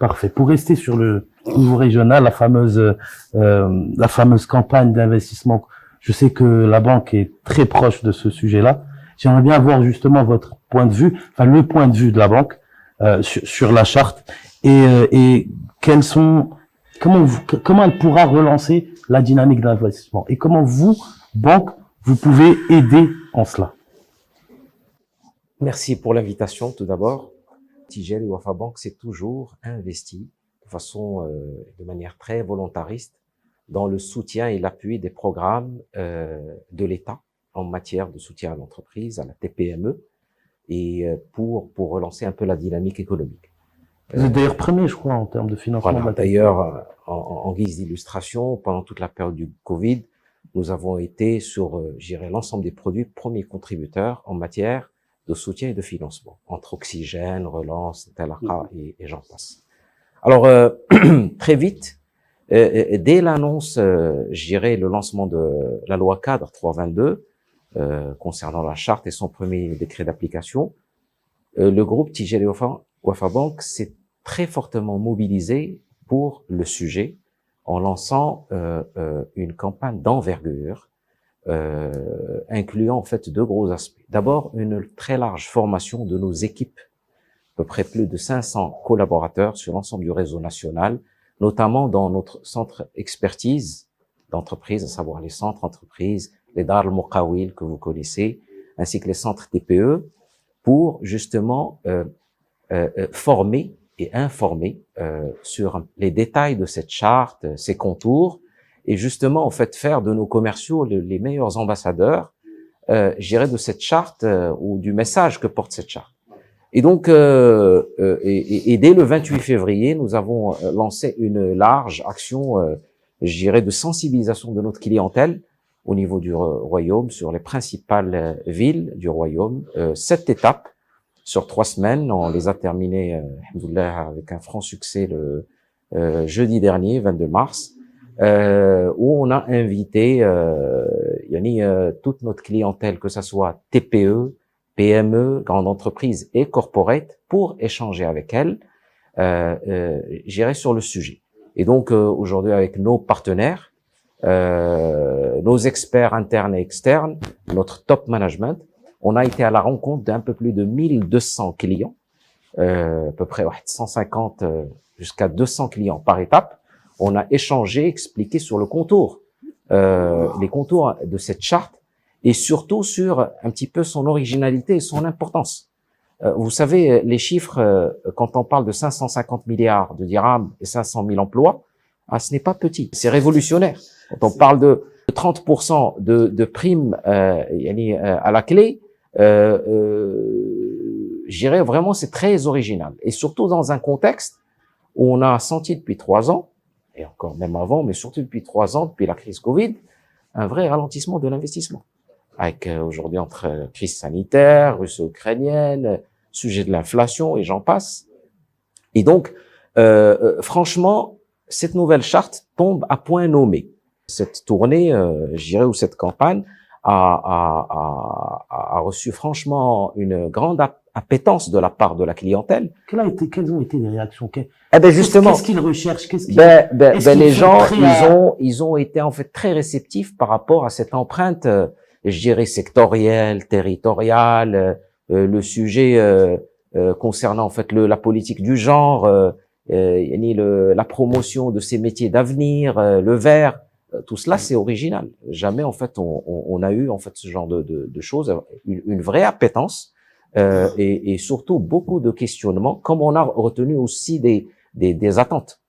Parfait. Pour rester sur le niveau régional, la fameuse campagne d'investissement, je sais que la banque est très proche de ce sujet-là. J'aimerais bien avoir justement votre point de vue, enfin le point de vue de la banque sur la charte et comment elle pourra relancer la dynamique d'investissement et comment vous, banque, vous pouvez aider en cela. Merci pour l'invitation tout d'abord. Tijel et Wafa Bank s'est toujours investi de manière très volontariste dans le soutien et l'appui des programmes de l'État en matière de soutien à l'entreprise, à la TPME, et pour relancer un peu la dynamique économique. Vous êtes d'ailleurs premier, je crois, en termes de financement. Voilà, d'ailleurs, en guise d'illustration, pendant toute la période du Covid, nous avons été sur, je dirais, l'ensemble des produits premiers contributeurs en matière de soutien et de financement, entre Oxygène, Relance, Talaka et j'en passe. Alors, très vite, dès l'annonce, je dirais, le lancement de la loi cadre 322, concernant la charte et son premier décret d'application, le groupe Tijel et Wafa Bank s'est très fortement mobilisé pour le sujet en lançant une campagne d'envergure incluant en fait deux gros aspects. D'abord, une très large formation de nos équipes, à peu près plus de 500 collaborateurs sur l'ensemble du réseau national, notamment dans notre centre expertise d'entreprise, à savoir les centres entreprises, les Dar al-Muqawil que vous connaissez, ainsi que les centres TPE, pour justement former et informer sur les détails de cette charte, ses contours, et justement en fait faire de nos commerciaux les meilleurs ambassadeurs, je dirais, de cette charte ou du message que porte cette charte. Et donc, et dès le 28 février, nous avons lancé une large action, je dirais, de sensibilisation de notre clientèle au niveau du royaume, sur les principales villes du royaume. 7 étapes sur 3 semaines. On les a terminées, alhamdoulilah, avec un franc succès le jeudi dernier, 22 mars, où on a invité toute notre clientèle, que ça soit TPE, PME, grandes entreprises et corporate, pour échanger avec elles, j'irai sur le sujet. Et donc, aujourd'hui, avec nos partenaires, nos experts internes et externes, notre top management, on a été à la rencontre d'un peu plus de 1200 clients, à peu près 150 jusqu'à 200 clients par étape. On a échangé, expliqué sur le contour, les contours de cette charte, et surtout sur un petit peu son originalité et son importance. Vous savez, les chiffres, quand on parle de 550 milliards de dirhams et 500 000 emplois, ce n'est pas petit, c'est révolutionnaire. Quand on parle de 30% de primes à la clé, je dirais vraiment c'est très original. Et surtout dans un contexte où on a senti depuis 3 ans, et encore même avant, mais surtout depuis 3 ans, depuis la crise Covid, un vrai ralentissement de l'investissement. Avec aujourd'hui entre crise sanitaire, russo-ukrainienne, sujet de l'inflation et j'en passe. Et donc, franchement, cette nouvelle charte tombe à point nommé. Cette tournée, je dirais, ou cette campagne a reçu franchement une grande appétence de la part de la clientèle. Quelles ont été les réactions? Justement, qu'est-ce qu'ils recherchent? Les gens, ils ont été en fait très réceptifs par rapport à cette empreinte, je dirais, sectorielle, territoriale, le sujet concernant en fait la politique du genre, la promotion de ces métiers d'avenir, le vert. Tout cela, c'est original. Jamais, en fait, on a eu, en fait, ce genre de choses, une vraie appétence, et surtout beaucoup de questionnements, comme on a retenu aussi des attentes.